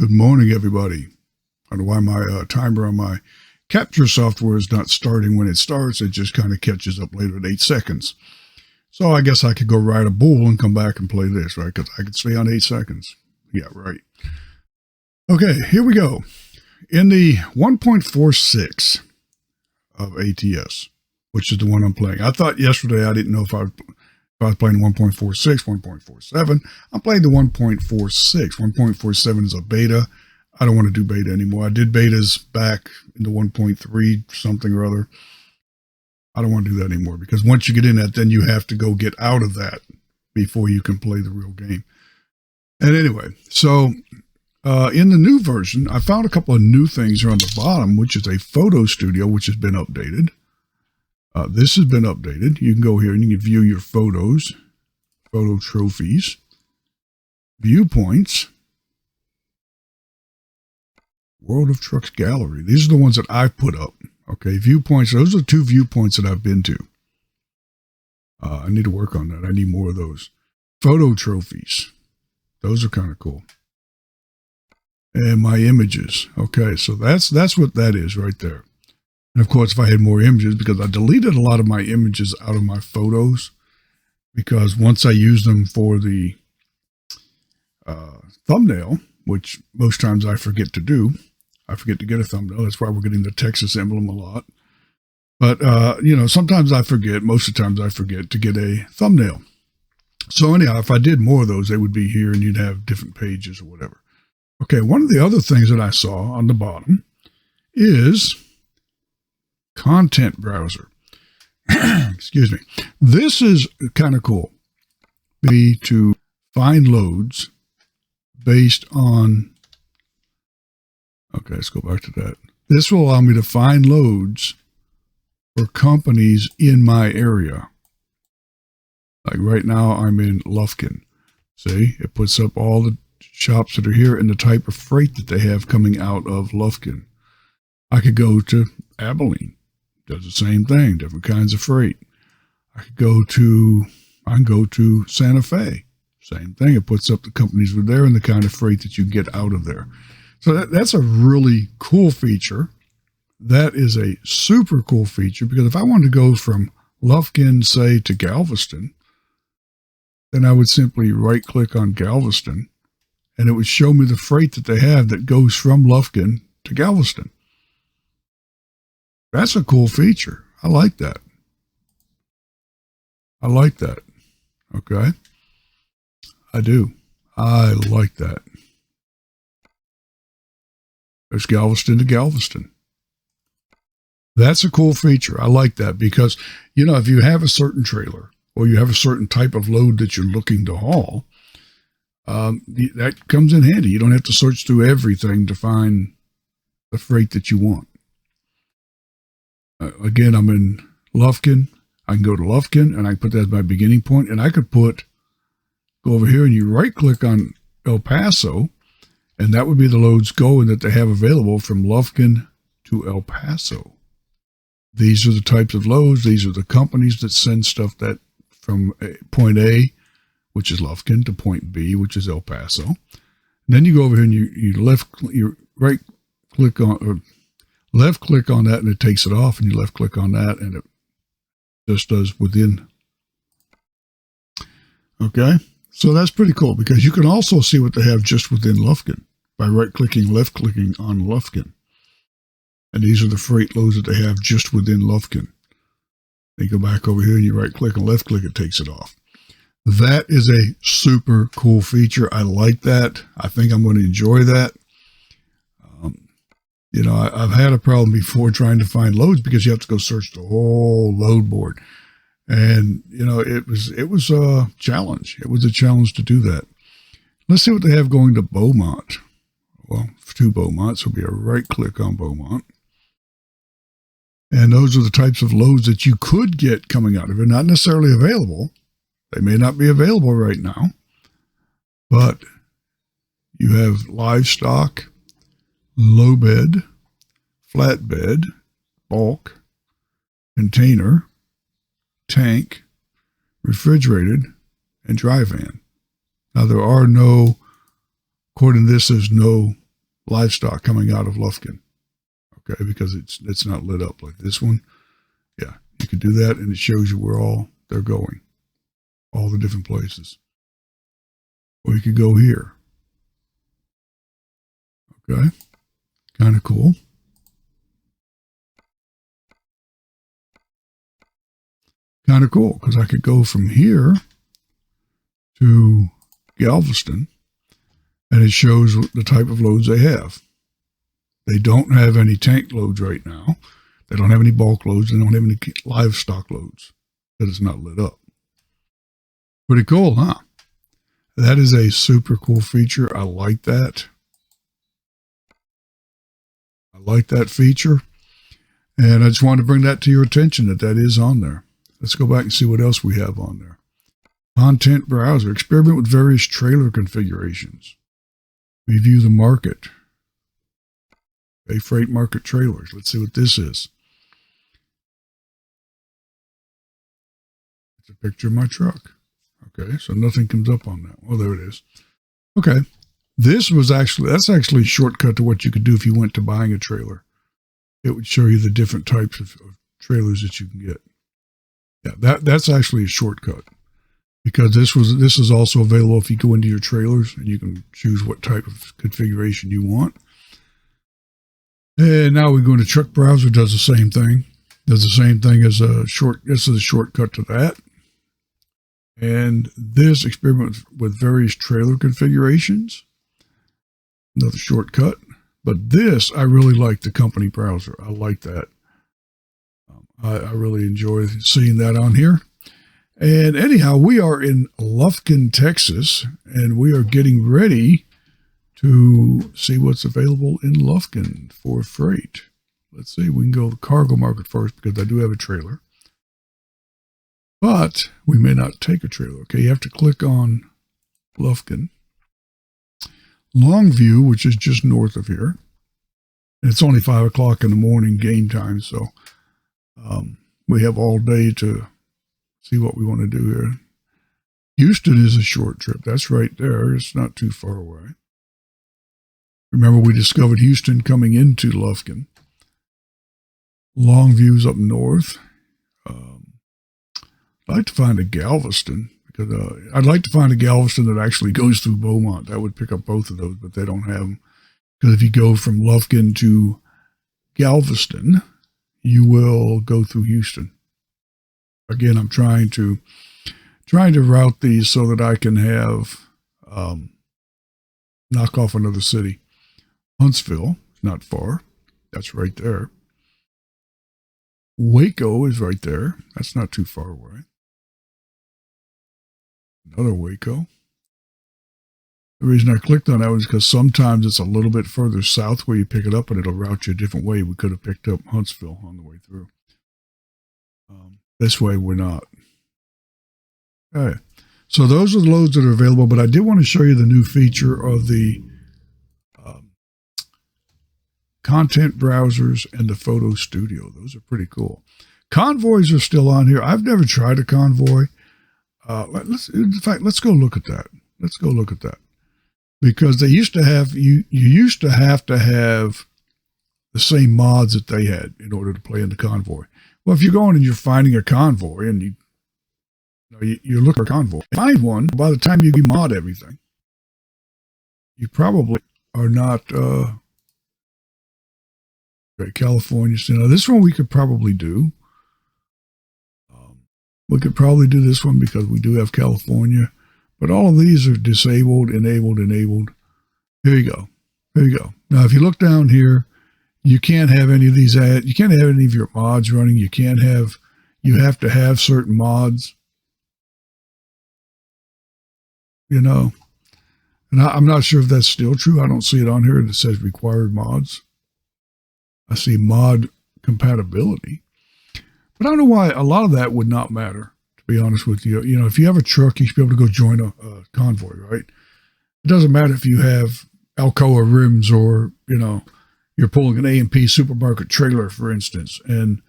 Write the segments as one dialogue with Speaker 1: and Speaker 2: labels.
Speaker 1: Good morning, everybody. I don't know why my timer on my capture software is not starting when it starts. It just kind of catches up later at 8 seconds. So I guess I could go ride a bull and come back and play this, right? Because I could stay on 8 seconds. Yeah, right. Okay, here we go. In the 1.46 of ATS, which is the one I'm playing. I thought yesterday I didn't know if I was playing 1.46, 1.47. I'm playing the 1.46. 1.47 is a beta. I don't want to do beta anymore. I did betas back in the 1.3 something or other. I don't want to do that anymore because once you get in that, then you have to go get out of that before you can play the real game. And anyway, so in the new version, I found a couple of new things here on the bottom, which is a photo studio, which has been updated. This has been updated. You can go here and you can view your photos, photo trophies, viewpoints, World of Trucks Gallery. These are the ones that I've put up. Okay, viewpoints. Those are two viewpoints that I've been to. I need to work on that. I need more of those. Photo trophies. Those are kind of cool. And my images. Okay, so that's what that is right there. And of course, if I had more images, because I deleted a lot of my images out of my photos, because once I use them for the thumbnail, which most times I forget to do, I forget to get a thumbnail. That's why we're getting the Texas emblem a lot. But, sometimes I forget, most of the times I forget to get a thumbnail. So anyhow, if I did more of those, they would be here and you'd have different pages or whatever. Okay, one of the other things that I saw on the bottom is content browser. Excuse me. This is kind of cool. Be to find loads based on, okay, let's go back to that. This will allow me to find loads for companies in my area. Like right now, I'm in Lufkin. See, it puts up all the shops that are here and the type of freight that they have coming out of Lufkin. I could go to Abilene. Does the same thing, different kinds of freight. I can go to Santa Fe. Same thing. It puts up the companies that are there and the kind of freight that you get out of there. So that's a really cool feature. That is a super cool feature because if I wanted to go from Lufkin, say, to Galveston, then I would simply right-click on Galveston and it would show me the freight that they have that goes from Lufkin to Galveston. That's a cool feature. I like that. I like that. Okay. I do. I like that. There's Galveston to Galveston. That's a cool feature. I like that because, if you have a certain trailer or you have a certain type of load that you're looking to haul, that comes in handy. You don't have to search through everything to find the freight that you want. Again, I'm in Lufkin. I can go to Lufkin and I can put that as my beginning point. And I could go over here and you right click on El Paso and that would be the loads going that they have available from Lufkin to El Paso. These are the types of loads. These are the companies that send stuff that from point A, which is Lufkin, to point B, which is El Paso. And then you go over here and you right click on, or left click on that and it takes it off, and you left click on that and it just does within. Okay. So that's pretty cool because you can also see what they have just within Lufkin by right clicking, left clicking on Lufkin. And these are the freight loads that they have just within Lufkin. Then you go back over here and you right click and left click, it takes it off. That is a super cool feature. I like that. I think I'm going to enjoy that. I've had a problem before trying to find loads because you have to go search the whole load board. And, it was a challenge. It was a challenge to do that. Let's see what they have going to Beaumont. Well, to Beaumont, so it'll be a right click on Beaumont. And those are the types of loads that you could get coming out of it. Not necessarily available. They may not be available right now. But you have livestock, low bed, flatbed, bulk, container, tank, refrigerated, and dry van. Now there are no, according to this, there's no livestock coming out of Lufkin. Okay, because it's not lit up like this one. Yeah, you could do that, and it shows you where all they're going, all the different places. Or you could go here. Okay, kind of cool. Kind of cool, because I could go from here to Galveston, and it shows the type of loads they have. They don't have any tank loads right now. They don't have any bulk loads. They don't have any livestock loads. That is not lit up. Pretty cool, huh? That is a super cool feature. I like that. I like that feature. And I just wanted to bring that to your attention that is on there. Let's go back and see what else we have on there. Content browser. Experiment with various trailer configurations. Review the market. Okay, freight market trailers. Let's see what this is. It's a picture of my truck. Okay, so nothing comes up on that. Oh, there it is. Okay. That's actually a shortcut to what you could do if you went to buying a trailer. It would show you the different types of trailers that you can get. Yeah, that's actually a shortcut, because this is also available if you go into your trailers and you can choose what type of configuration you want. And now we go into truck browser, does the same thing. Does the same thing as this is a shortcut to that. And this experiment with various trailer configurations, another shortcut. But this, I really like the company browser. I like that. I really enjoy seeing that on here. And anyhow, we are in Lufkin, Texas, and we are getting ready to see what's available in Lufkin for freight. Let's see, we can go to the cargo market first, because I do have a trailer. But we may not take a trailer. Okay, you have to click on Lufkin. Longview, which is just north of here. And it's only 5 o'clock in the morning game time, so we have all day to see what we want to do here. Houston is a short trip. That's right there. It's not too far away. Remember, we discovered Houston coming into Lufkin. Longview's up north. I'd like to find a Galveston, because I'd like to find a Galveston that actually goes through Beaumont. That would pick up both of those, but they don't have them. Because if you go from Lufkin to Galveston, you will go through Houston. Again, I'm trying to route these so that I can have knock off another city. Huntsville is not far. That's right there. Waco is right there. That's not too far away. Another Waco. The reason I clicked on that was because sometimes it's a little bit further south where you pick it up and it'll route you a different way. We could have picked up Huntsville on the way through. This way we're not. Okay. So those are the loads that are available, but I did want to show you the new feature of the content browsers and the photo studio. Those are pretty cool. Convoys are still on here. I've never tried a convoy. Let's go look at that. Let's go look at that. Because they used to have, you used to have the same mods that they had in order to play in the convoy. Well, if you're going and you're finding a convoy and you look for a convoy, find one, by the time you mod everything, you probably are not, California. So now this one we could probably do. We could probably do this one because we do have California. But all of these are disabled, enabled. Here you go. There you go. Now, if you look down here, you can't have any of these you can't have any of your mods running. You have to have certain mods. And I'm not sure if that's still true. I don't see it on here that says required mods. I see mod compatibility. But I don't know why a lot of that would not matter, to be honest with you. If you have a truck, you should be able to go join a convoy, right? It doesn't matter if you have Alcoa rims or, you're pulling an A&P supermarket trailer, for instance, and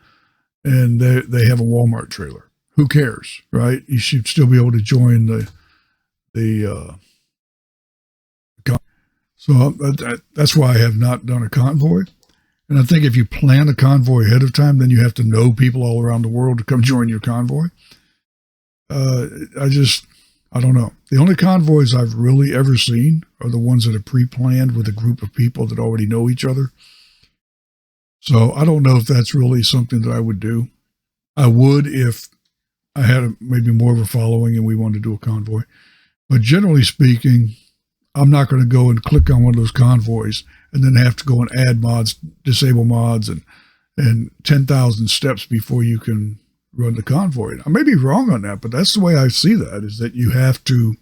Speaker 1: they have a Walmart trailer. Who cares, right? You should still be able to join the So that's why I have not done a convoy. And I think if you plan a convoy ahead of time, then you have to know people all around the world to come join your convoy. I don't know. The only convoys I've really ever seen are the ones that are pre-planned with a group of people that already know each other. So I don't know if that's really something that I would do. I would if I had maybe more of a following and we wanted to do a convoy. But generally speaking, I'm not going to go and click on one of those convoys and then have to go and add mods, disable mods, and 10,000 steps before you can run the convoy. I may be wrong on that, but that's the way I see that, is that you have to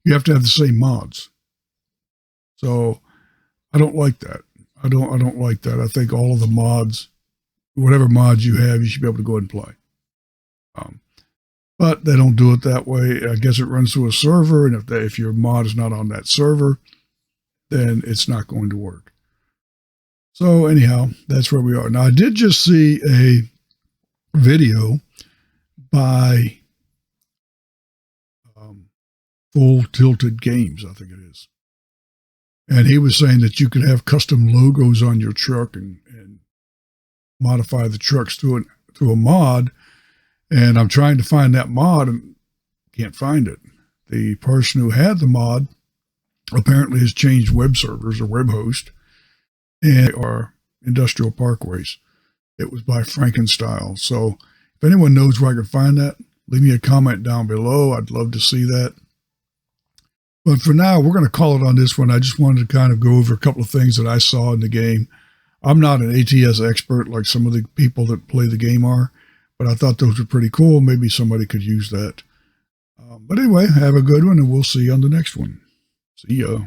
Speaker 1: have the same mods. So I don't like that. I don't like that. I think all of the mods, whatever mods you have, you should be able to go ahead and play. But they don't do it that way. I guess it runs through a server, and if your mod is not on that server, then it's not going to work. So anyhow, that's where we are. Now, I did just see a video by Full Tilted Games, I think it is. And he was saying that you could have custom logos on your truck and modify the trucks through a mod. And I'm trying to find that mod and can't find it. The person who had the mod apparently has changed web servers or web host, and they are industrial parkways. It was by Frankenstyle. So if anyone knows where I can find that, leave me a comment down below. I'd love to see that. But for now, we're going to call it on this one. I just wanted to kind of go over a couple of things that I saw in the game. I'm not an ATS expert like some of the people that play the game are, but I thought those were pretty cool. Maybe somebody could use that. But anyway, have a good one, and we'll see you on the next one. See ya.